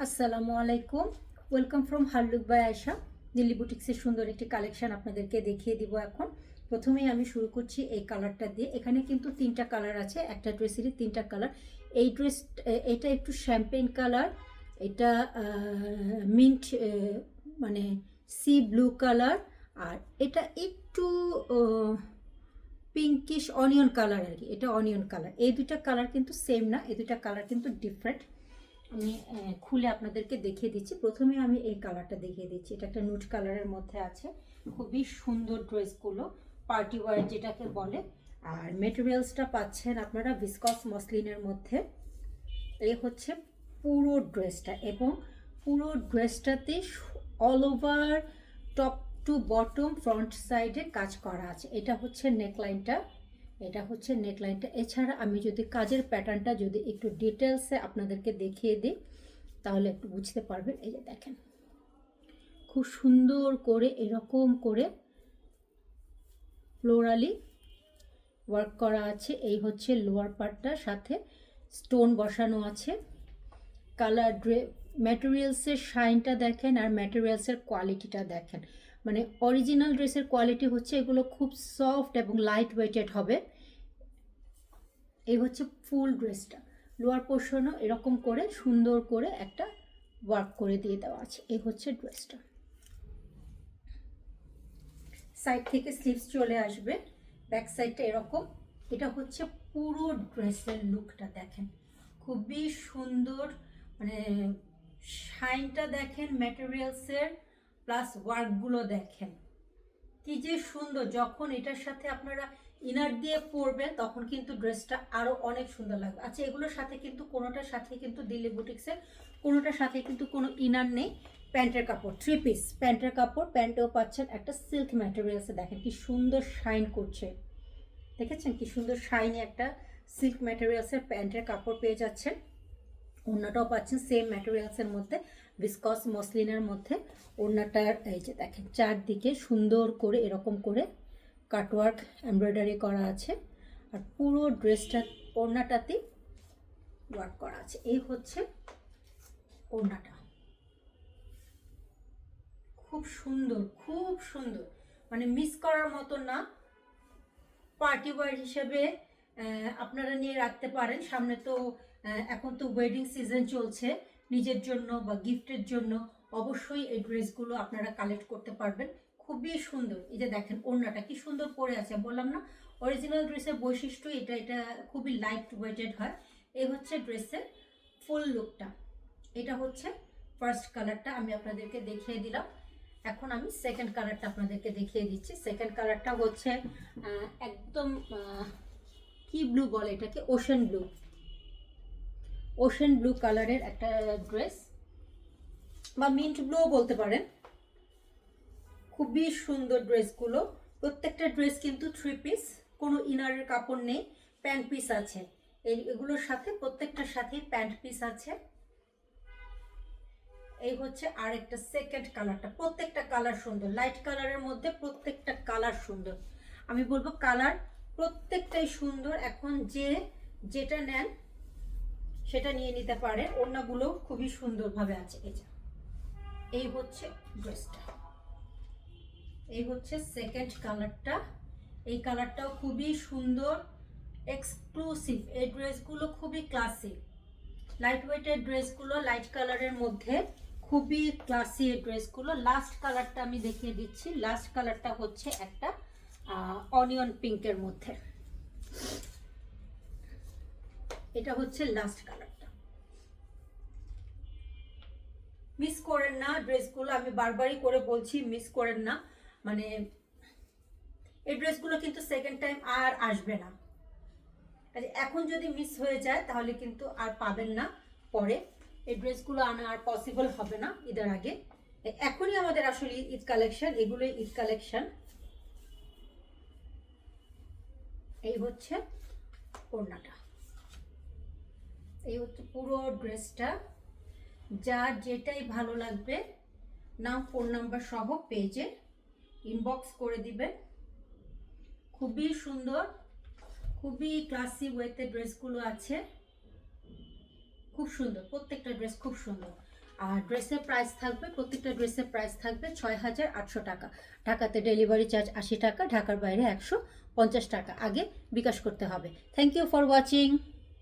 আসসালামু আলাইকুম। Welcome from her look by Ayesha. Delhi বুটিক্সের সুন্দর একটি কালেকশন আপনাদেরকে দেখিয়ে দিব। এখন প্রথমেই আমি শুরু করছি এই কালারটা দিয়ে। এখানে কিন্তু তিনটা কালার আছে, একটা ড্রেসেরই তিনটা কালার। এই ড্রেস, এটা একটু শ্যাম্পেন কালার, এটা মিন্ট মানে সি ব্লু কালার, আর এটা একটু পিঙ্কিশ অনিয়ন কালার আর কি। এটা অনিয়ন কালার। এই দুইটা কালার কিন্তু সেম না, এই দুইটা কালার কিন্তু ডিফারেন্ট। আমি খুলে আপনাদেরকে দেখিয়ে দিচ্ছি। প্রথমে আমি এই কালারটা দেখিয়ে দিচ্ছি। এটা একটা নুট কালারের মধ্যে আছে। খুবই সুন্দর ড্রেসগুলো, পার্টি ওয়্যার যেটাকে বলে। আর মেটেরিয়ালসটা পাচ্ছেন আপনারা ভিসকস মসলিনের মধ্যে। এই হচ্ছে পুরো ড্রেসটা, এবং পুরো ড্রেসটাতে all over top to bottom front সাইডে কাজ করা আছে। এটা হচ্ছে নেকলাইনটা, এটা হচ্ছে নেকলাইনটা। এছাড়া আমি যদি কাজের প্যাটার্নটা যদি একটু ডিটেলসে আপনাদেরকে দেখিয়ে দিই তাহলে একটু বুঝতে পারবেন। এই যে দেখেন, খুব সুন্দর করে এরকম করে ফ্লোরালি ওয়ার্ক করা আছে। এই হচ্ছে লোয়ার পার্টটা, সাথে স্টোন বসানো আছে। কালার ম্যাটেরিয়ালসের শাইনটা দেখেন, আর ম্যাটেরিয়ালসের কোয়ালিটিটা দেখেন। মানে অরিজিনাল ড্রেসের কোয়ালিটি হচ্ছে এগুলো খুব সফট এবং লাইট ওয়েটেড হবে। এই হচ্ছে ফুল ড্রেসটা। লোয়ার পোর্শনও এরকম করে সুন্দর করে একটা ওয়ার্ক করে দিয়ে দেওয়া আছে। এই হচ্ছে ড্রেসটা। সাইড থেকে স্লিভস চলে আসবে, ব্যাক সাইডটা এরকম। এটা হচ্ছে পুরো ড্রেসের লুকটা দেখেন, খুবই সুন্দর। মানে শাইনটা দেখেন ম্যাটেরিয়ালসের, প্লাস ওয়ার্কগুলো দেখেন কি যে সুন্দর। যখন এটার সাথে আপনারা ইনার দিয়ে পরবেন তখন কিন্তু ড্রেসটা আরও অনেক সুন্দর লাগবে। আচ্ছা, এগুলোর সাথে কিন্তু কোনোটার সাথে কিন্তু দিল্লি বুটিক্সের কোনোটার সাথে কিন্তু কোনো ইনার নেই। প্যান্টের কাপড়, থ্রি পিস প্যান্টের কাপড়, প্যান্টেও পাচ্ছেন একটা সিল্ক ম্যাটেরিয়ালসে। দেখেন কি সুন্দর শাইন করছে, দেখেছেন কি সুন্দর শাইনি একটা সিল্ক ম্যাটেরিয়ালসের প্যান্টের কাপড় পেয়ে যাচ্ছেন। ওড়নাটাও পাচ্ছেন সেম ম্যাটেরিয়ালসের মধ্যে, ভিসকস মসলিনের মধ্যে। ওড়নাটার এই যে দেখেন চারদিকে সুন্দর করে এরকম করে কাটওয়ার্ক এমব্রয়ডারি করা আছে, আর পুরো ড্রেসটা ওড়নাটাতে ওয়ার্ক করা আছে। এই হচ্ছে ওড়নাটা, খুব সুন্দর, খুব সুন্দর, মানে মিস করার মতো না। পার্টি ওয়্যার হিসেবে আপনারা নিয়ে রাখতে পারেন। সামনে তো এখন তো ওয়েডিং সিজন চলছে, নিজের জন্য বা গিফটের জন্য অবশ্যই এই ড্রেসগুলো আপনারা কালেক্ট করতে পারবেন। খুবই সুন্দর। এই যে দেখেন ওড়নাটা কি সুন্দর পরে আছে, বললাম না অরিজিনাল ড্রেসের বৈশিষ্ট্য এটা। এটা খুবই লাইট ওয়েটেড হয়। এই হচ্ছে ড্রেসের ফুল লুকটা। এটা হচ্ছে ফার্স্ট কালারটা, আমি আপনাদেরকে দেখিয়ে দিলাম। এখন আমি সেকেন্ড কালারটা আপনাদেরকে দেখিয়ে দিচ্ছি। সেকেন্ড কালারটা হচ্ছে একদম কি ব্লু বলে এটাকে, ওশেন ব্লু। ওশেন ব্লু কালারের একটা ড্রেস, বা মিন্ট ব্লুও বলতে পারেন। খুবই সুন্দর ড্রেসগুলো। প্রত্যেকটা ড্রেস কিন্তু থ্রি পিস, কোনো ইনারের কাপড় নেই, প্যান্ট পিস আছে। এগুলোর সাথে প্রত্যেকটার সাথেই প্যান্ট পিস আছে। এই হচ্ছে আর একটা সেকেন্ড কালারটা। প্রত্যেকটা কালার সুন্দর, লাইট কালারের মধ্যে প্রত্যেকটা কালার সুন্দর। আমি বলবো কালার প্রত্যেকটাই সুন্দর। এখন যে যেটা নেন সেটা নিয়ে নিতে পারেন। ওড়নাগুলো খুবই সুন্দরভাবে আছে। এই হচ্ছে ড্রেসটা, এই হচ্ছে সেকেন্ড কালারটা। এই কালারটাও খুবই সুন্দর, এক্সক্লুসিভ। এই ড্রেসগুলো খুবই ক্লাসি, লাইট ওয়েটের ড্রেসগুলো, লাইট কালারের মধ্যে খুবই ক্লাসি এই ড্রেসগুলো। লাস্ট কালারটা আমি দেখিয়ে দিচ্ছি। লাস্ট কালারটা হচ্ছে একটা অনিয়ন পিঙ্কের মধ্যে। এটা হচ্ছে লাস্ট কালারটা। মিস করেন না ড্রেসগুলো, আমি বারবারই করে বলছি, মিস করেন না। মানে এই ড্রেসগুলো কিন্তু সেকেন্ড টাইম আর আসবে না। এখন যদি মিস হয়ে যায় তাহলে কিন্তু আর পাবেন না পরে। এই ড্রেসগুলো আনা আর পসিবল হবে না ঈদের আগে। এখনই আমাদের আসলে ঈদ কালেকশন, এগুলোই ঈদ কালেকশন। এই হচ্ছে ওড়নাটা, এই হচ্ছে পুরো ড্রেসটা। যার যেটাই ভালো লাগবে নাম ফোন নাম্বার সহ পেজে ইনবক্স করে দিবেন। খুবই সুন্দর, খুবই ক্লাসি ওয়েতে ড্রেসগুলো আছে, খুব সুন্দর। প্রত্যেকটা ড্রেস খুব সুন্দর। আর ড্রেসের প্রাইস থাকবে, প্রত্যেকটা ড্রেসের প্রাইস থাকবে 6,800 টাকা। ঢাকাতে ডেলিভারি চার্জ 80 টাকা, ঢাকার বাইরে 150 টাকা। আগে বিকাশ করতে হবে। Thank you for watching.